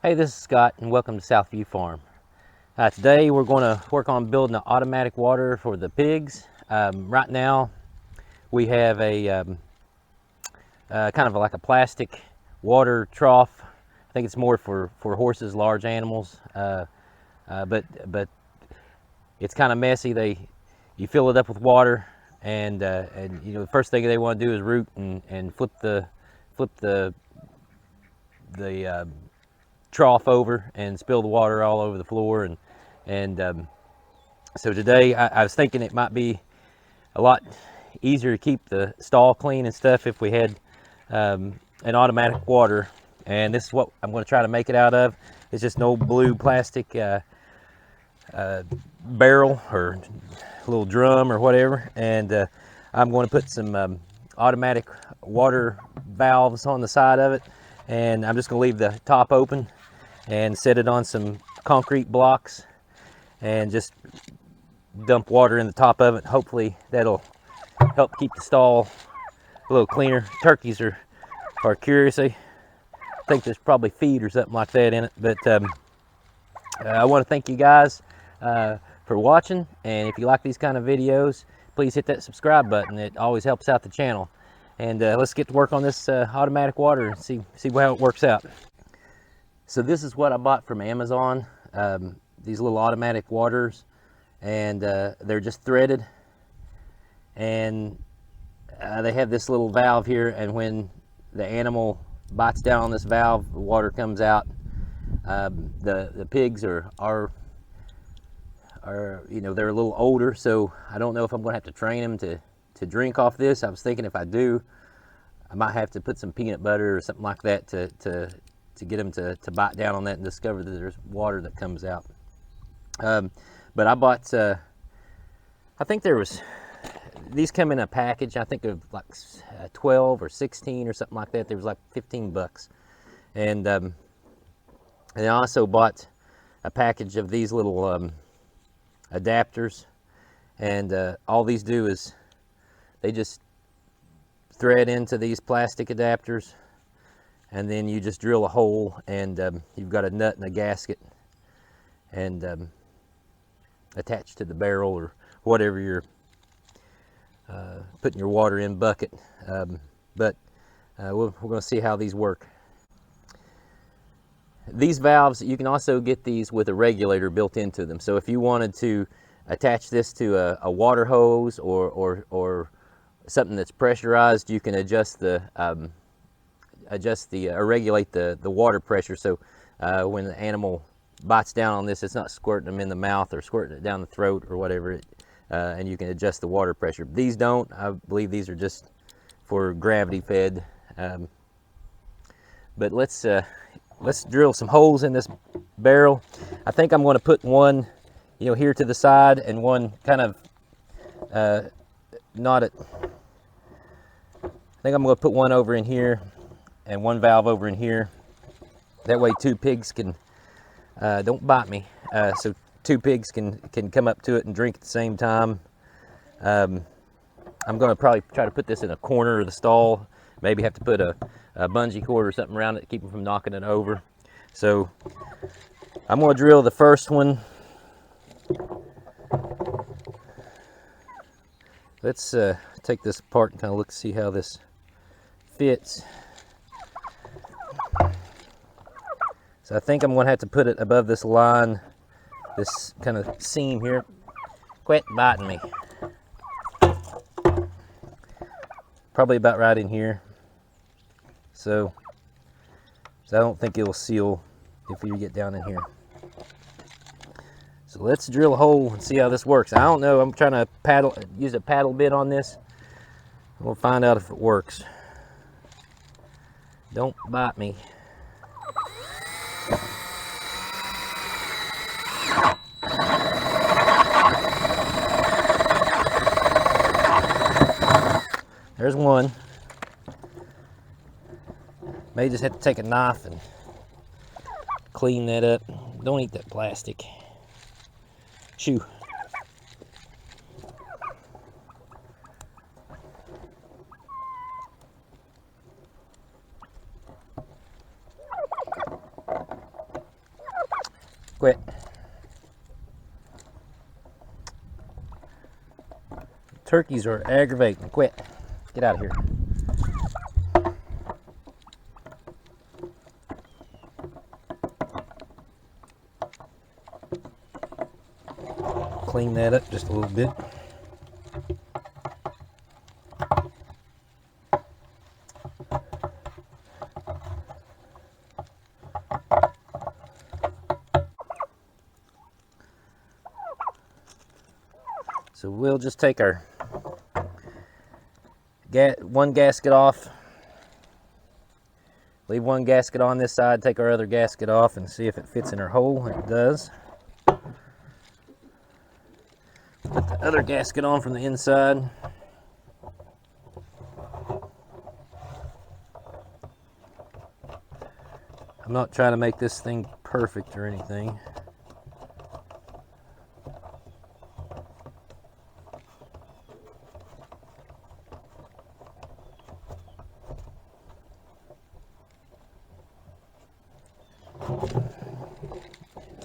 Hey, this is Scott and welcome to Southview Farm. Today we're going to work on building an automatic water for the pigs. Right now we have a kind of like a plastic water trough. I think it's more for horses, large animals, but it's kind of messy. You fill it up with water, and you know the first thing they want to do is root and flip the trough over and spill the water all over the floor. And so today I was thinking it might be a lot easier to keep the stall clean and stuff if we had an automatic water. And this is what I'm going to try to make it out of. It's just an old blue plastic barrel or little drum or whatever. And I'm going to put some automatic water valves on the side of it. And I'm just going to leave the top open and set it on some concrete blocks and just dump water in the top of it. Hopefully that'll help keep the stall a little cleaner. Turkeys are curious. I think there's probably feed or something like that in it. But I want to thank you guys for watching, and if you like these kind of videos, please hit that subscribe button. It always helps out the channel. And let's get to work on this automatic water and see how it works out. So this is what I bought from Amazon, these little automatic waters, and they're just threaded, and they have this little valve here, and when the animal bites down on this valve, the water comes out. The pigs are you know, they're a little older, so I don't know if I'm going to have to train them to drink off this. I was thinking if I do, I might have to put some peanut butter or something like that to get them to bite down on that and discover that there's water that comes out. But I bought, I think there was, these come in a package, I think of like 12 or 16 or something like that. There was like 15 bucks. And I also bought a package of these little adapters. And all these do is they just thread into these plastic adapters, and then you just drill a hole, and you've got a nut and a gasket, and attached to the barrel or whatever you're putting your water in bucket. But we're going to see how these work. These valves, you can also get these with a regulator built into them. So if you wanted to attach this to a water hose or something that's pressurized, you can adjust the or regulate the water pressure. So when the animal bites down on this, it's not squirting them in the mouth or squirting it down the throat or whatever. And you can adjust the water pressure. These don't. I believe these are just for gravity fed. But let's drill some holes in this barrel. I think I'm going to put one, you know, here to the side, and one kind of not at. I think I'm going to put one over in here and one valve over in here. That way two pigs can, don't bite me, so two pigs can come up to it and drink at the same time. I'm going to probably try to put this in a corner of the stall. Maybe have to put a bungee cord or something around it to keep them from knocking it over. So I'm going to drill the first one. Let's take this apart and kind of look, see how this fits. So I think I'm going to have to put it above this line, this kind of seam here. Quit biting me. Probably about right in here. So I don't think it'll seal if you get down in here. So let's drill a hole and see how this works. I don't know, I'm trying to use a paddle bit on this. We'll find out if it works. Don't bite me. There's one. May just have to take a knife and clean that up. Don't eat that plastic. Shoo. Quit. Turkeys are aggravating. Quit. Get out of here. Clean that up just a little bit. So we'll just take our one gasket off, leave one gasket on this side, take our other gasket off and see if it fits in our hole. It does. Put the other gasket on from the inside. I'm not trying to make this thing perfect or anything.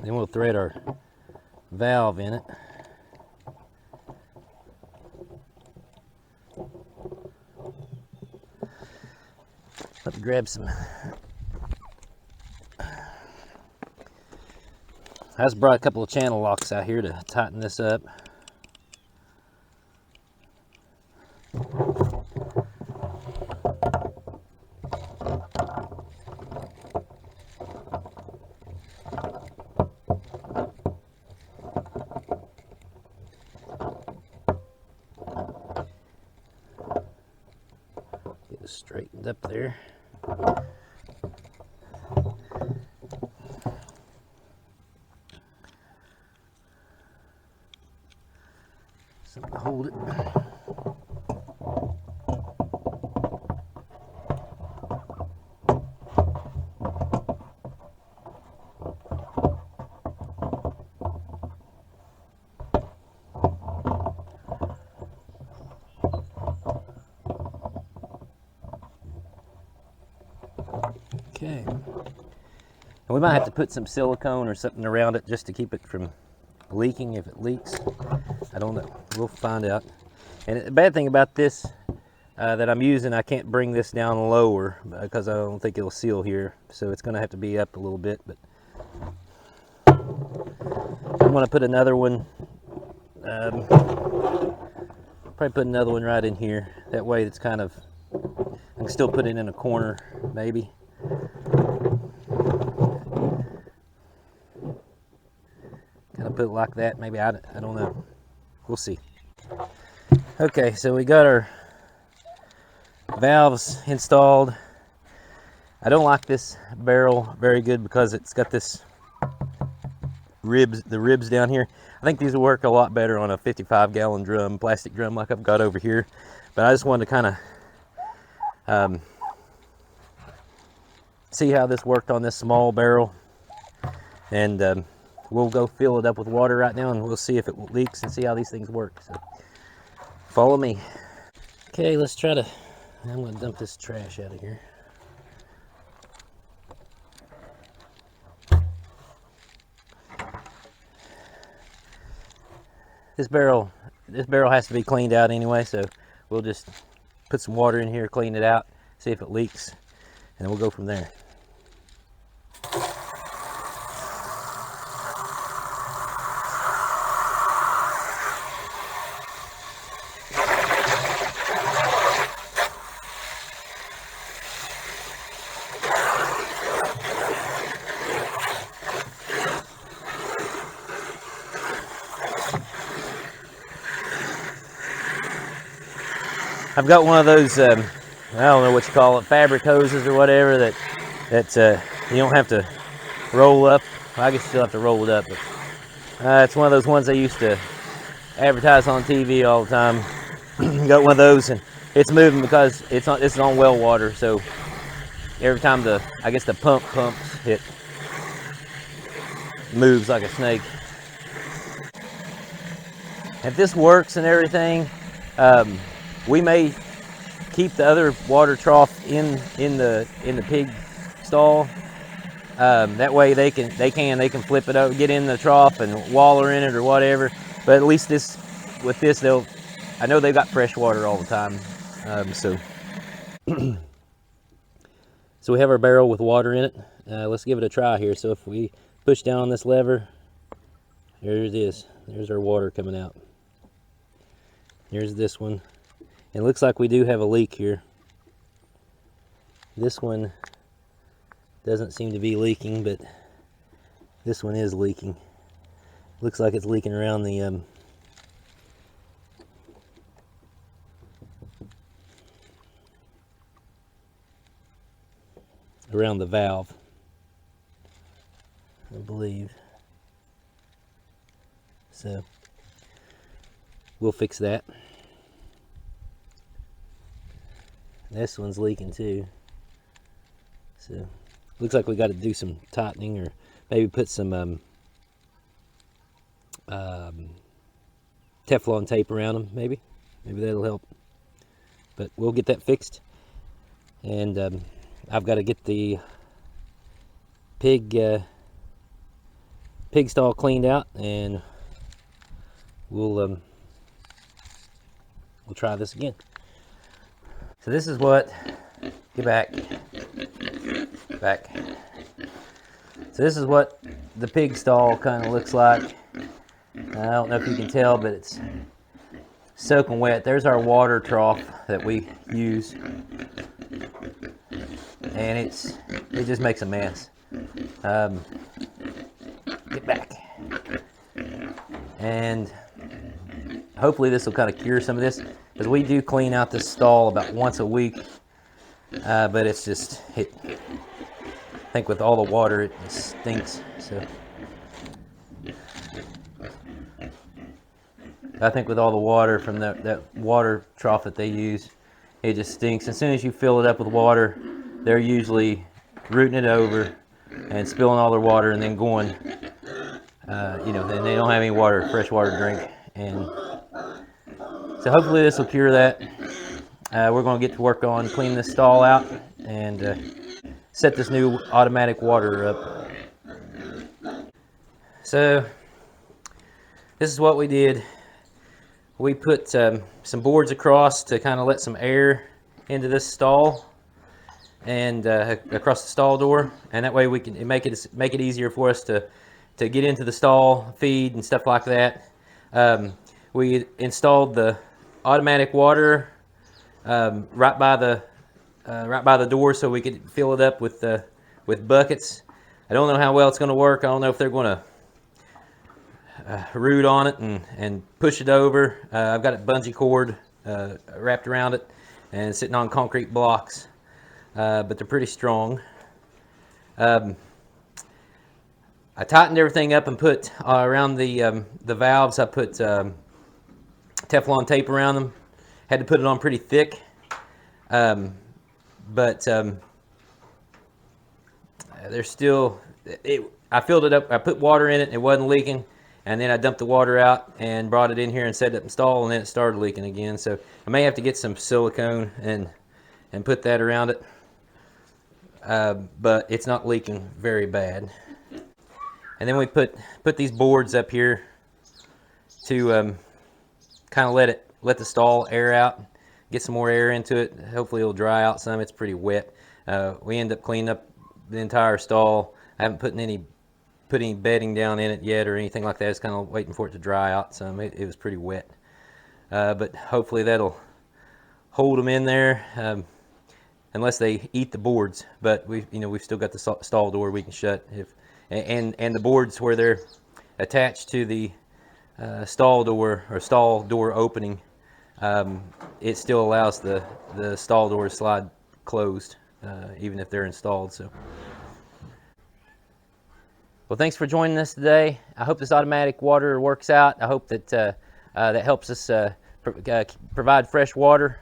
Then we'll thread our valve in it. Let me grab some. I just brought a couple of channel locks out here to tighten this up. Get it straightened up there. Something to hold it. Okay. And we might have to put some silicone or something around it just to keep it from leaking if it leaks. I don't know. We'll find out. And the bad thing about this that I'm using, I can't bring this down lower because I don't think it'll seal here. So it's going to have to be up a little bit. But I'm going to put another one. Probably put another one right in here. That way it's kind of, I can still put it in a corner maybe. Kind of put it like that, maybe. I don't know. We'll see. Okay, so we got our valves installed. I don't like this barrel very good because it's got this the ribs down here. I think these will work a lot better on a 55-gallon drum, plastic drum like I've got over here. But I just wanted to kind of see how this worked on this small barrel. And we'll go fill it up with water right now and we'll see if it leaks and see how these things work. So follow me. Okay, let's try to, I'm going to dump this trash out of here. This barrel has to be cleaned out anyway, so we'll just put some water in here, clean it out, see if it leaks, and we'll go from there. I've got one of those, I don't know what you call it, fabric hoses or whatever that you don't have to roll up. Well, I guess you still have to roll it up, but it's one of those ones they used to advertise on TV all the time. Got one of those, and it's moving because it's on well water, so every time I guess the pump pumps, it moves like a snake. If this works and everything, we may keep the other water trough in the pig stall That way they can flip it over, get in the trough and waller in it or whatever. But at least with this I know they've got fresh water all the time. So we have our barrel with water in it. Let's give it a try here. So if we push down on this lever, there it is. There's our water coming out. Here's this one. It looks like we do have a leak here. This one doesn't seem to be leaking, but this one is leaking. Looks like it's leaking around the valve, I believe. So we'll fix that. This one's leaking too. So looks like we got to do some tightening, or maybe put some Teflon tape around them. Maybe that'll help. But we'll get that fixed. And I've got to get the pig stall cleaned out, and we'll try this again. So this is what, get back. So this is what the pig stall kind of looks like. I don't know if you can tell, but it's soaking wet. There's our water trough that we use, and it just makes a mess. Get back. And hopefully this will kind of cure some of this, because we do clean out this stall about once a week, but it's just, I think with all the water it stinks. So I think with all the water from that water trough that they use, it just stinks. As soon as you fill it up with water, they're usually rooting it over and spilling all their water and then going, and they don't have any water, fresh water to drink. And so hopefully this will cure that. We're going to get to work on cleaning this stall out and set this new automatic water up. So this is what we did. We put some boards across to kind of let some air into this stall and across the stall door, and that way we can make it easier for us to get into the stall, feed and stuff like that. We installed the automatic water right by the door, so we could fill it up with buckets. I don't know how well it's going to work. I don't know if they're going to root on it and push it over. I've got a bungee cord wrapped around it and sitting on concrete blocks, but they're pretty strong. I tightened everything up and put around the valves. I put Teflon tape around them. Had to put it on pretty thick, but they're still. I filled it up. I put water in it. It wasn't leaking. And then I dumped the water out and brought it in here and set it up in stall, and then it started leaking again. So I may have to get some silicone and put that around it. But it's not leaking very bad. And then we put these boards up here to kind of let the stall air out, get some more air into it. Hopefully it'll dry out some. It's pretty wet. We end up cleaning up the entire stall. I haven't put any bedding down in it yet or anything like that. It's kind of waiting for it to dry out some. It was pretty wet, but hopefully that'll hold them in there, unless they eat the boards. But we've still got the stall door we can shut, and the boards where they're attached to the stall door or stall door opening, it still allows the stall door to slide closed, even if they're installed. So. Well, thanks for joining us today. I hope this automatic water works out. I hope that that helps us provide fresh water.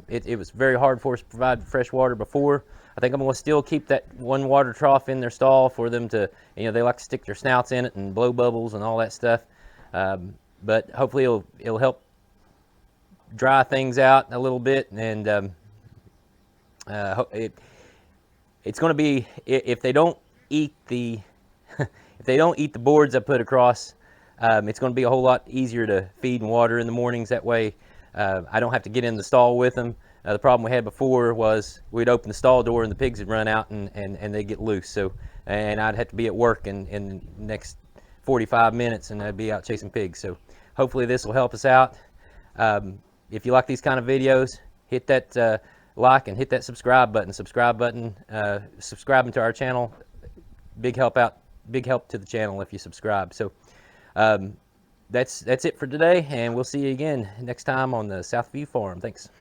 It was very hard for us to provide fresh water before. I think I'm going to still keep that one water trough in their stall for them to, they like to stick their snouts in it and blow bubbles and all that stuff. But hopefully it'll help dry things out a little bit, and it's going to be, if they don't eat the if they don't eat the boards I put across, it's going to be a whole lot easier to feed and water in the mornings. That way I don't have to get in the stall with them. The problem we had before was we'd open the stall door and the pigs would run out and they'd get loose. So, and I'd have to be at work in the next 45 minutes and I'd be out chasing pigs. So hopefully this will help us out. If you like these kind of videos, hit that like and hit that subscribe button. Subscribing to our channel, big help to the channel if you subscribe. So that's it for today, and we'll see you again next time on the Southview Farm. Thanks.